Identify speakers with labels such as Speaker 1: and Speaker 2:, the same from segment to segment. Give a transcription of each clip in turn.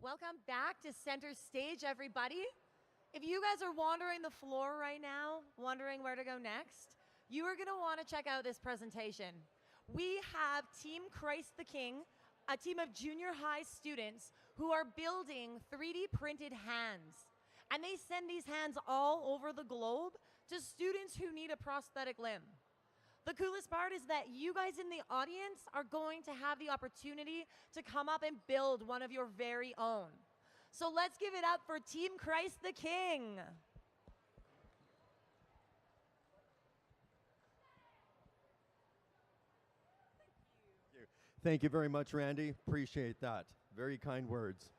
Speaker 1: Welcome back to Center Stage, everybody. If you guys are wandering the floor right now, wondering where to go next, you are gonna wanna check out this presentation. We have Team Christ the King, a team of junior high students who are building 3D printed hands. And they send these hands all over the globe to students who need a prosthetic limb. The coolest part is that you guys in the audience are going to have the opportunity to come up and build one of your very own. So let's give it up for Team Christ the King.
Speaker 2: Thank you very much, Randy. Appreciate that. Very kind words.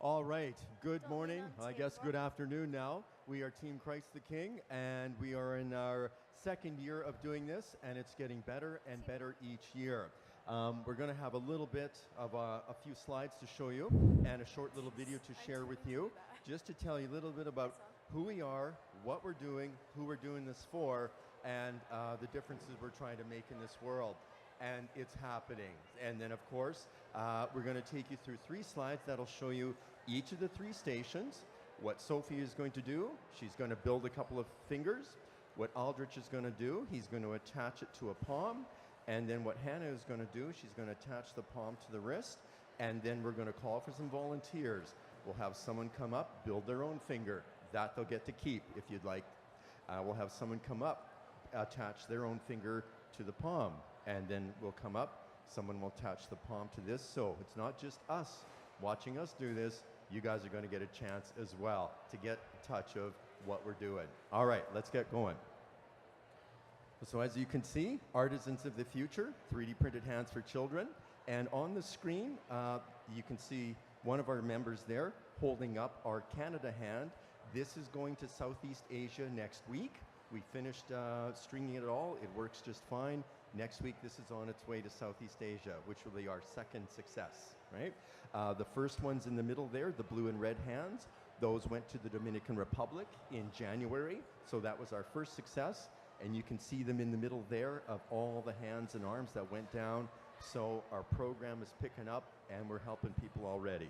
Speaker 2: All right, good morning. I guess good afternoon now. We are Team Christ the King, and we are in our second year of doing this, and it's getting better and better each year. We're going to have a little bit of a few slides to show you and a short little video to share with you, just to tell you a little bit about who we are, what we're doing, who we're doing this for, and the differences we're trying to make in this world. And it's happening. And then, of course, we're going to take you through 3 slides that'll show you each of the 3 stations. What Sophie is going to do, she's going to build a couple of fingers. What Aldrich is going to do, he's going to attach it to a palm. And then what Hannah is going to do, she's going to attach the palm to the wrist. And then we're going to call for some volunteers. We'll have someone come up, build their own finger. That they'll get to keep if you'd like. We'll have someone come up, attach their own finger to the palm. And then we'll come up, someone will attach the palm to this. So it's not just us watching us do this, you guys are going to get a chance as well to get a touch of what we're doing. All right, let's get going. So as you can see, Artisans of the Future, 3D printed hands for children. And on the screen, you can see one of our members there holding up our Canada hand. This is going to Southeast Asia next week. We finished stringing it all. It works just fine. Next week, this is on its way to Southeast Asia, which will be our second success, right? The first ones in the middle there, the blue and red hands, those went to the Dominican Republic in January. So that was our first success. And you can see them in the middle there of all the hands and arms that went down. So our program is picking up and we're helping people already.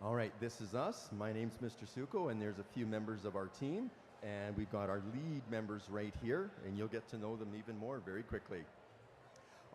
Speaker 2: All right, this is us. My name's Mr. Suko, and there's a few members of our team. And we've got our lead members right here, and you'll get to know them even more very quickly.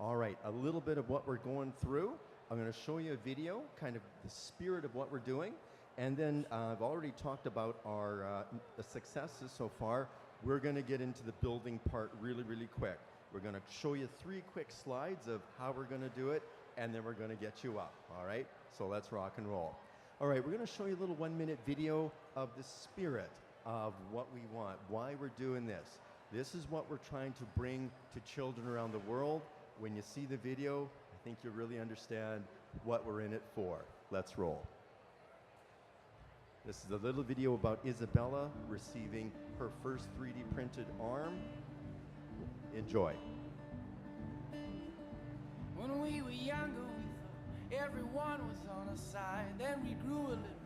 Speaker 2: All right, a little bit of what we're going through. I'm going to show you a video, kind of the spirit of what we're doing. And then I've already talked about our the successes so far. We're going to get into the building part really, really quick. We're going to show you 3 quick slides of how we're going to do it, and then we're going to get you up, all right? So let's rock and roll. All right, we're going to show you a little 1-minute video of the spirit of what we want, why we're doing this. This is what we're trying to bring to children around the world. When you see the video, I think you'll really understand what we're in it for. Let's roll. This is a little video about Isabella receiving her first 3D printed arm. Enjoy.
Speaker 3: When we were younger, we thought everyone was on our side. Then we grew a little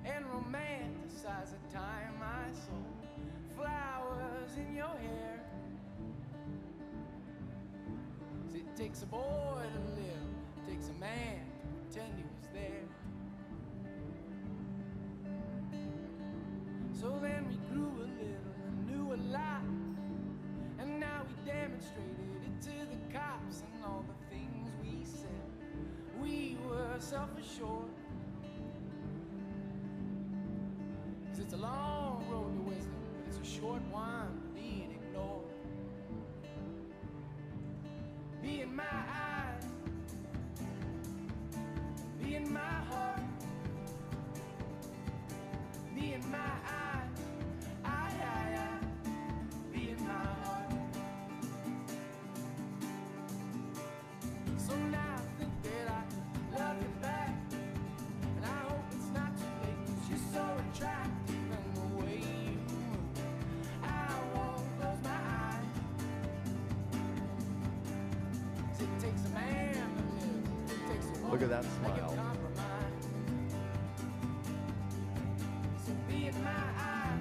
Speaker 3: and romanticize the time I saw flowers in your hair. So it takes a boy to live, it takes a man to pretend he was there. So then we grew a little and knew a lot, and now we demonstrated it to the cops and all the things we said. We were self-assured. It's a long road to wisdom, but it's a short one to being ignored. Be in my eyes, be in my heart, be in my eyes, be in my heart. So now I think that I love you back, and I hope it's not too late, 'cause you're so attractive.
Speaker 2: Look at that smile.
Speaker 3: So be in my eye,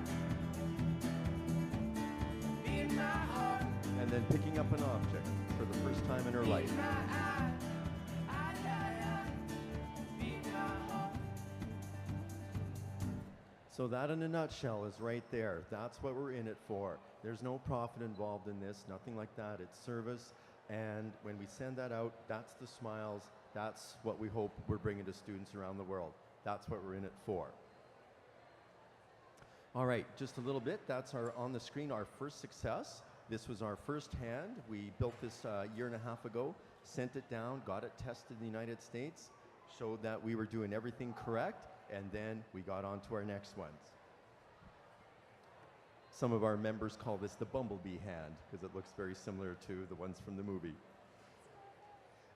Speaker 3: be in my heart.
Speaker 2: And then picking up an object for the first time in her life.
Speaker 3: Be in my eye,
Speaker 2: So that in a nutshell is right there. That's what we're in it for. There's no profit involved in this, nothing like that. It's service. And when we send that out, that's the smiles. That's what we hope we're bringing to students around the world. That's what we're in it for. All right, just a little bit. That's our on the screen, our first success. This was our first hand. We built this a year and a half ago, sent it down, got it tested in the United States, showed that we were doing everything correct, and then we got on to our next ones. Some of our members call this the bumblebee hand because it looks very similar to the ones from the movie.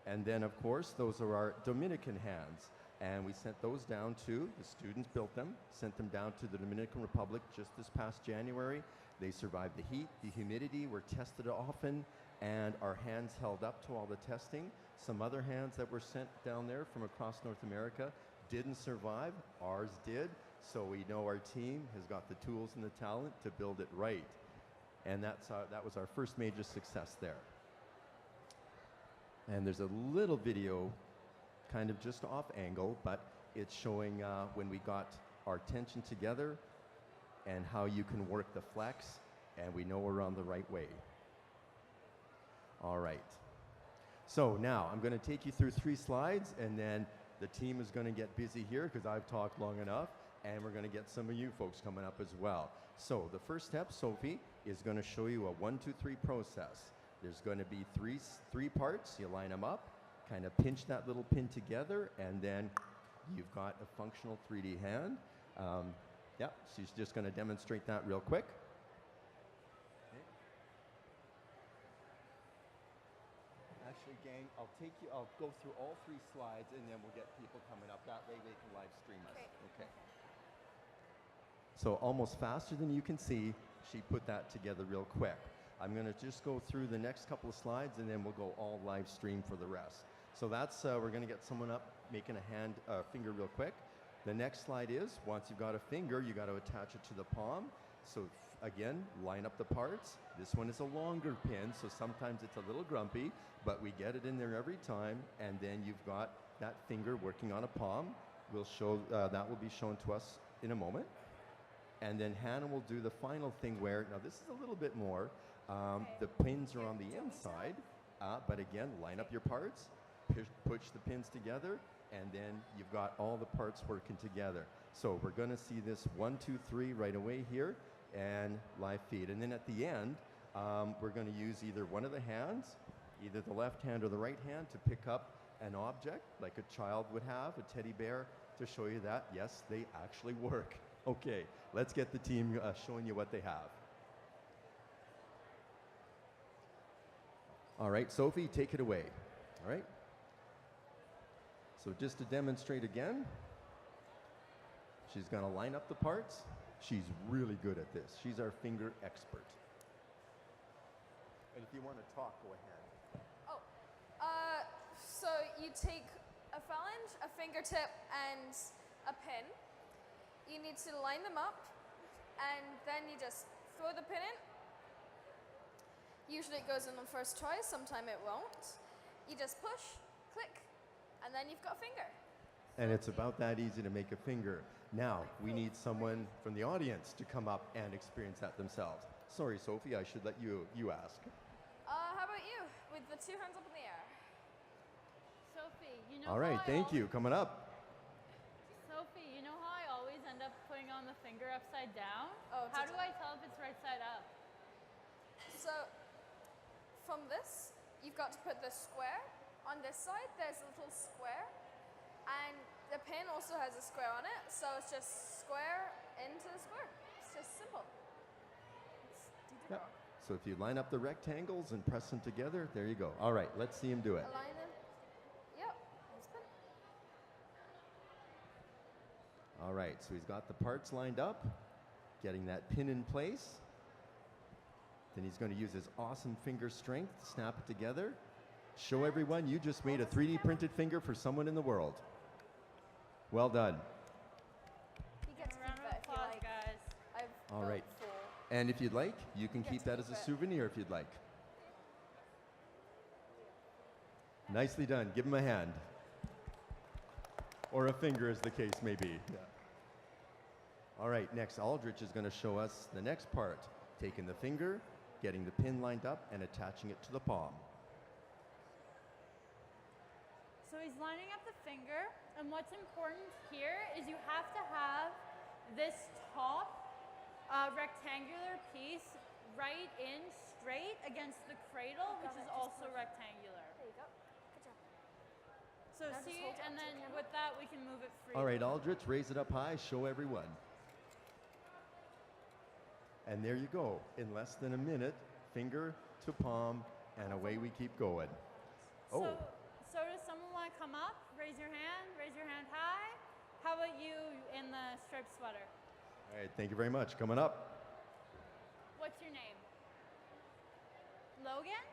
Speaker 2: And then, of course, those are our Dominican hands. And we sent those down to, the students built them, sent them down to the Dominican Republic just this past January. They survived the heat, the humidity, were tested often, and our hands held up to all the testing. Some other hands that were sent down there from across North America didn't survive, ours did. So we know our team has got the tools and the talent to build it right. And that was our first major success there. And there's a little video kind of just off angle, but it's showing when we got our tension together and how you can work the flex, and we know we're on the right way. All right. So now I'm going to take you through 3 slides, and then the team is going to get busy here because I've talked long enough, and we're going to get some of you folks coming up as well. So the first step, Sophie, is going to show you a 1, 2, 3 process. There's going to be three parts. You line them up, kind of pinch that little pin together, and then you've got a functional 3D hand. Yeah, she's just going to demonstrate that real quick. Okay. Actually, gang, I'll go through all 3 slides, and then we'll get people coming up. That way they can live stream us. Okay. So almost faster than you can see, she put that together real quick. I'm going to just go through the next couple of slides, and then we'll go all live stream for the rest. So that's, we're going to get someone up making a finger real quick. The next slide is, once you've got a finger, you got to attach it to the palm. So again, line up the parts. This one is a longer pin, so sometimes it's a little grumpy, but we get it in there every time, and then you've got that finger working on a palm. We'll show, that will be shown to us in a moment. And then Hannah will do the final thing where, now this is a little bit more, the pins are on the inside, but again, line up your parts, push the pins together, and then you've got all the parts working together. So we're going to see this 1, 2, 3 right away here, and live feed. And then at the end, we're going to use either one of the hands, either the left hand or the right hand, to pick up an object like a child would have, a teddy bear, to show you that, yes, they actually work. Okay, let's get the team showing you what they have. All right, Sophie, take it away. All right. So just to demonstrate again, she's going to line up the parts. She's really good at this. She's our finger expert. And if you want to talk, go ahead.
Speaker 4: Oh, so you take a phalange, a fingertip, and a pin. You need to line them up, and then you just throw the pin in. Usually it goes in the first try, sometime it won't. You just push, click, and then you've got a finger.
Speaker 2: And it's about that easy to make a finger. Now, we need someone from the audience to come up and experience that themselves. Sorry, Sophie, I should let you ask.
Speaker 4: How about you, with the 2 hands up in the air?
Speaker 5: Sophie, you know
Speaker 2: All right, thank you. Coming up.
Speaker 5: Sophie, you know how I always end up putting on the finger upside down?
Speaker 4: Oh,
Speaker 5: how do I tell if it's right side up?
Speaker 4: So, from this, you've got to put the square. On this side, there's a little square, and the pin also has a square on it, so it's just square into the square. It's just simple. It's
Speaker 2: Yep. So if you line up the rectangles and press them together, there you go. All right, let's see him do it.
Speaker 4: Align them. Yep. Spin.
Speaker 2: All right, so he's got the parts lined up, getting that pin in place. Then he's going to use his awesome finger strength to snap it together. Show everyone you just made a 3D printed finger for someone in the world. Well done.
Speaker 4: You get to
Speaker 5: Round
Speaker 4: keep
Speaker 5: of
Speaker 4: that if you
Speaker 5: applause,
Speaker 4: like.
Speaker 5: guys.
Speaker 4: I've
Speaker 2: All
Speaker 4: built
Speaker 2: right.
Speaker 4: 4.
Speaker 2: And if you'd like, you can
Speaker 4: Get
Speaker 2: keep
Speaker 4: to
Speaker 2: that
Speaker 4: keep
Speaker 2: as a
Speaker 4: it.
Speaker 2: souvenir if you'd like. Nicely done. Give him a hand. Or a finger, as the case may be. Yeah. All right, next Aldrich is going to show us the next part, taking the finger, getting the pin lined up, and attaching it to the palm.
Speaker 5: So he's lining up the finger, and what's important here is you have to have this top rectangular piece right in straight against the cradle, which is also rectangular.
Speaker 4: There you go. Good job.
Speaker 5: So
Speaker 4: Now just
Speaker 5: see,
Speaker 4: hold it
Speaker 5: and
Speaker 4: up to
Speaker 5: then
Speaker 4: the camera.
Speaker 5: with that we can move it freely.
Speaker 2: All right, Aldrich, raise it up high, show everyone. And there you go. In less than a minute, finger to palm, and away we keep going. Oh,
Speaker 5: So does someone want to come up? Raise your hand high. How about you in the striped sweater?
Speaker 2: all right, thank you very much. Coming up.
Speaker 5: What's your name? Logan?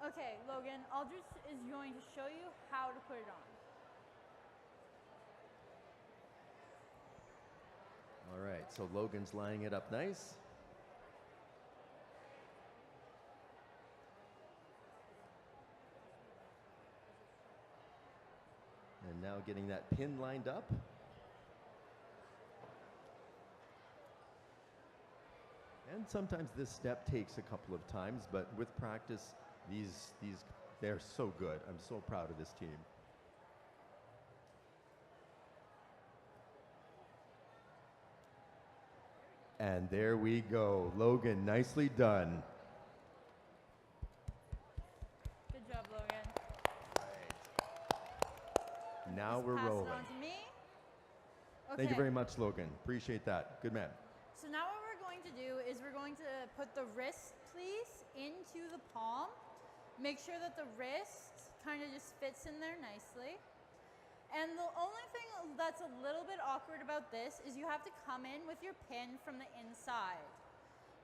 Speaker 5: Okay, Logan, Aldrich is going to show you how to put it on.
Speaker 2: All right, so Logan's lining it up nice. And now getting that pin lined up. And sometimes this step takes a couple of times, but with practice, they're so good. I'm so proud of this team. And there we go. Logan, nicely done.
Speaker 5: Good job, Logan.
Speaker 2: Now
Speaker 5: Just
Speaker 2: we're
Speaker 5: pass it
Speaker 2: rolling.
Speaker 5: on to me.
Speaker 2: Thank you
Speaker 5: Okay.
Speaker 2: very much, Logan. Appreciate that. Good man.
Speaker 5: So now what we're going to do is we're going to put the wrist piece into the palm. Make sure that the wrist kind of just fits in there nicely. And the only thing that's a little bit awkward about this is you have to come in with your pin from the inside.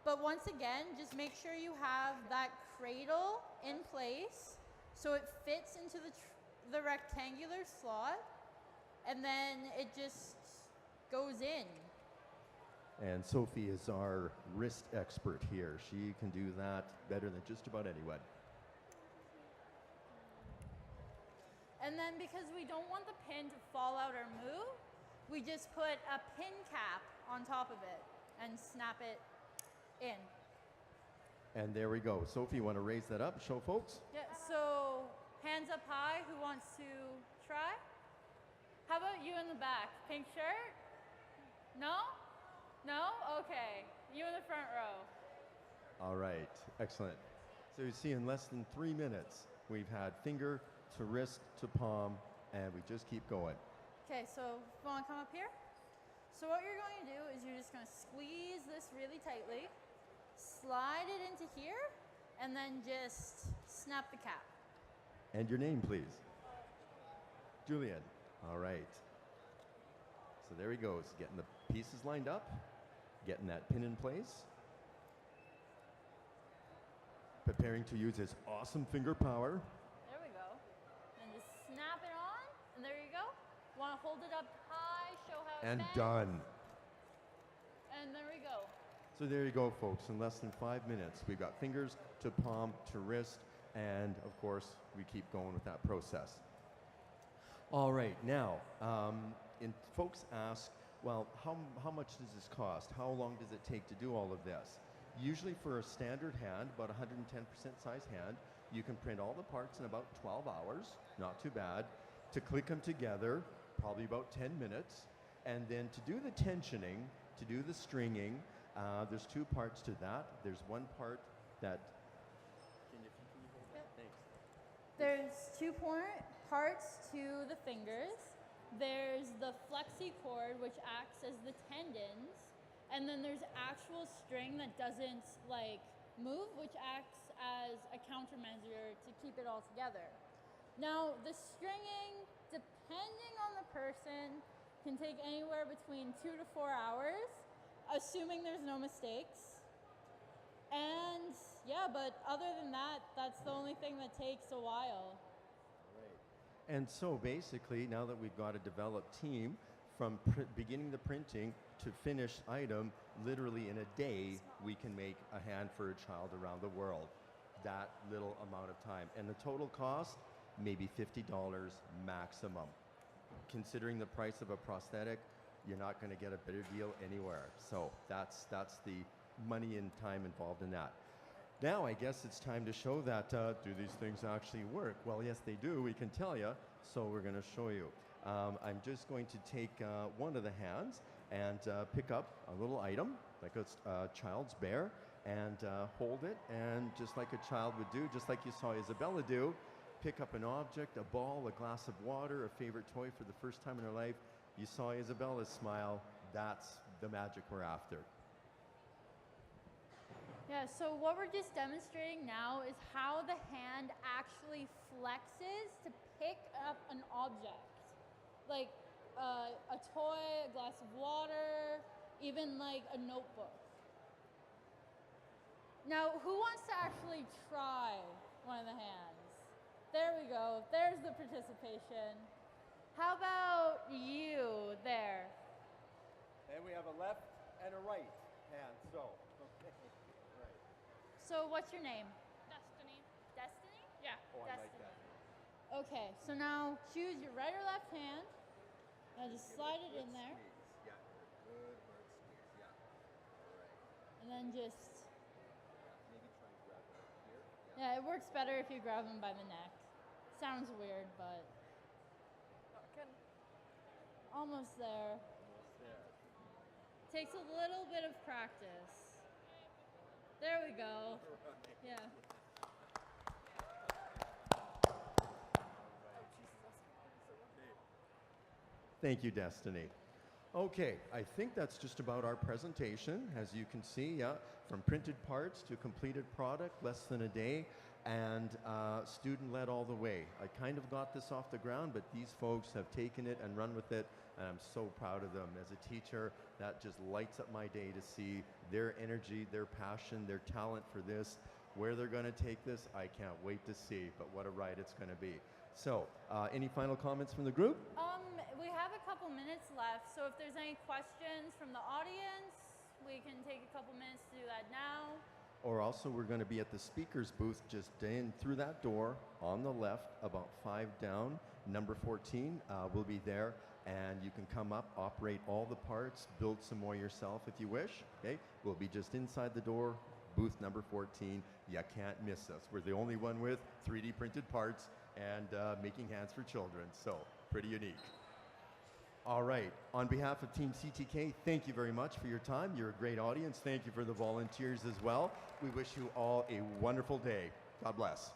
Speaker 5: But once again, just make sure you have that cradle in place so it fits into the rectangular slot, and then it just goes in.
Speaker 2: And Sophie is our wrist expert here. She can do that better than just about anyone.
Speaker 5: And then because we don't want the pin to fall out or move, we just put a pin cap on top of it and snap it in.
Speaker 2: And there we go. Sophie, you want to raise that up? Show folks.
Speaker 5: Yeah, so hands up high, who wants to try? How about you in the back? Pink shirt? No? No? Okay. You in the front row.
Speaker 2: All right. Excellent. So you see in less than 3 minutes, we've had finger to wrist to palm, and we just keep going.
Speaker 5: Okay, so you want to come up here? So what you're going to do is you're just going to squeeze this really tightly, slide it into here, and then just snap the cap.
Speaker 2: And your name, please. Julian. All right. So there he goes, getting the pieces lined up, getting that pin in place, preparing to use his awesome finger power.
Speaker 5: There we go. And just snap it on, and there you go. Want to hold it up high, show how it
Speaker 2: And
Speaker 5: bends.
Speaker 2: done.
Speaker 5: And there we go.
Speaker 2: So there you go, folks. In less than 5 minutes, we've got fingers to palm to wrist, and of course, we keep going with that process. All right, now, folks ask, well, how much does this cost? How long does it take to do all of this? Usually for a standard hand, about 110% size hand, you can print all the parts in about 12 hours, not too bad. To click them together, probably about 10 minutes. And then to do the tensioning, to do the stringing, there's 2 parts to that. There's one part that, can you hold that? Thanks.
Speaker 5: There's 2 parts to the fingers. There's the flexi cord, which acts as the tendons, and then there's actual string that doesn't like move, which acts as a countermeasure to keep it all together. Now, the stringing, depending on the person, can take anywhere between 2 to 4 hours, assuming there's no mistakes. And yeah, but other than that, that's the only thing that takes a while.
Speaker 2: And so basically, now that we've got a developed team, from beginning the printing to finished item, literally in a day, we can make a hand for a child around the world. That little amount of time. And the total cost, maybe $50 maximum. Considering the price of a prosthetic, you're not going to get a better deal anywhere. So that's the money and time involved in that. Now I guess it's time to show that do these things actually work? Well, yes, they do. We can tell you. So we're going to show you. I'm just going to take one of the hands and pick up a little item, like a child's bear, and hold it, and just like a child would do, just like you saw Isabella do, pick up an object, a ball, a glass of water, a favorite toy for the first time in her life. You saw Isabella's smile. That's the magic we're after.
Speaker 5: Yeah, so what we're just demonstrating now is how the hand actually flexes to pick up an object. Like a toy, a glass of water, even like a notebook. Now, who wants to actually try one of the hands? There we go. There's the participation. How about you there?
Speaker 2: And we have a left and a right hand, so. Okay. Right.
Speaker 5: So what's your name?
Speaker 6: Destiny.
Speaker 5: Destiny?
Speaker 6: Yeah.
Speaker 2: Oh, I like that.
Speaker 5: Okay, so now choose your right or left hand. Now just slide it in there.
Speaker 2: Squeeze. Yeah, good hard squeeze. Yeah. All right.
Speaker 5: And then just,
Speaker 2: Maybe try and grab it up here.
Speaker 5: yeah, it works better if you grab them by the neck. Sounds weird, but almost there.
Speaker 2: Almost there.
Speaker 5: Takes a little bit of practice. There we go. Yeah.
Speaker 2: Thank you, Destiny. Okay, I think that's just about our presentation. As you can see, yeah, from printed parts to completed product, less than a day, and student-led all the way. I kind of got this off the ground, but these folks have taken it and run with it, and I'm so proud of them. As a teacher, that just lights up my day to see their energy, their passion, their talent for this. Where they're going to take this, I can't wait to see, but what a ride it's going to be. So, any final comments from the group?
Speaker 5: We have a couple minutes left, so if there's any questions from the audience, we can take a couple minutes to do that now.
Speaker 2: Or also, we're going to be at the speaker's booth just in through that door on the left, about 5 down, number 14. We'll be there, and you can come up, operate all the parts, build some more yourself if you wish. Okay, we'll be just inside the door, booth number 14. You can't miss us. We're the only one with 3D printed parts and making hands for children, so pretty unique. All right, on behalf of Team CTK, thank you very much for your time. You're a great audience. Thank you for the volunteers as well. We wish you all a wonderful day. God bless.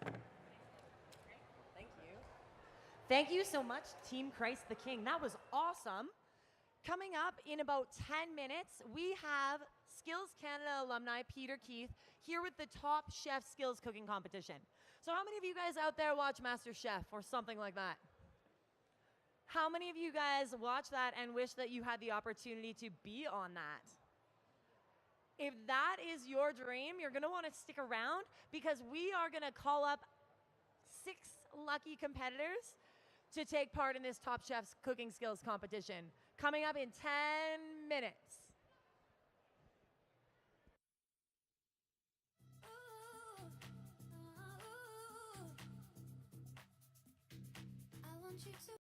Speaker 1: Thank you. Thank you so much, Team Christ the King. That was awesome. Coming up in about 10 minutes, we have Skills Canada alumni Peter Keith here with the Top Chef Skills Cooking Competition. So how many of you guys out there watch Master Chef or something like that? How many of you guys watch that and wish that you had the opportunity to be on that? If that is your dream, you're going to want to stick around because we are going to call up 6 lucky competitors to take part in this Top Chef's Cooking Skills Competition. Coming up in 10 minutes.
Speaker 7: I want you to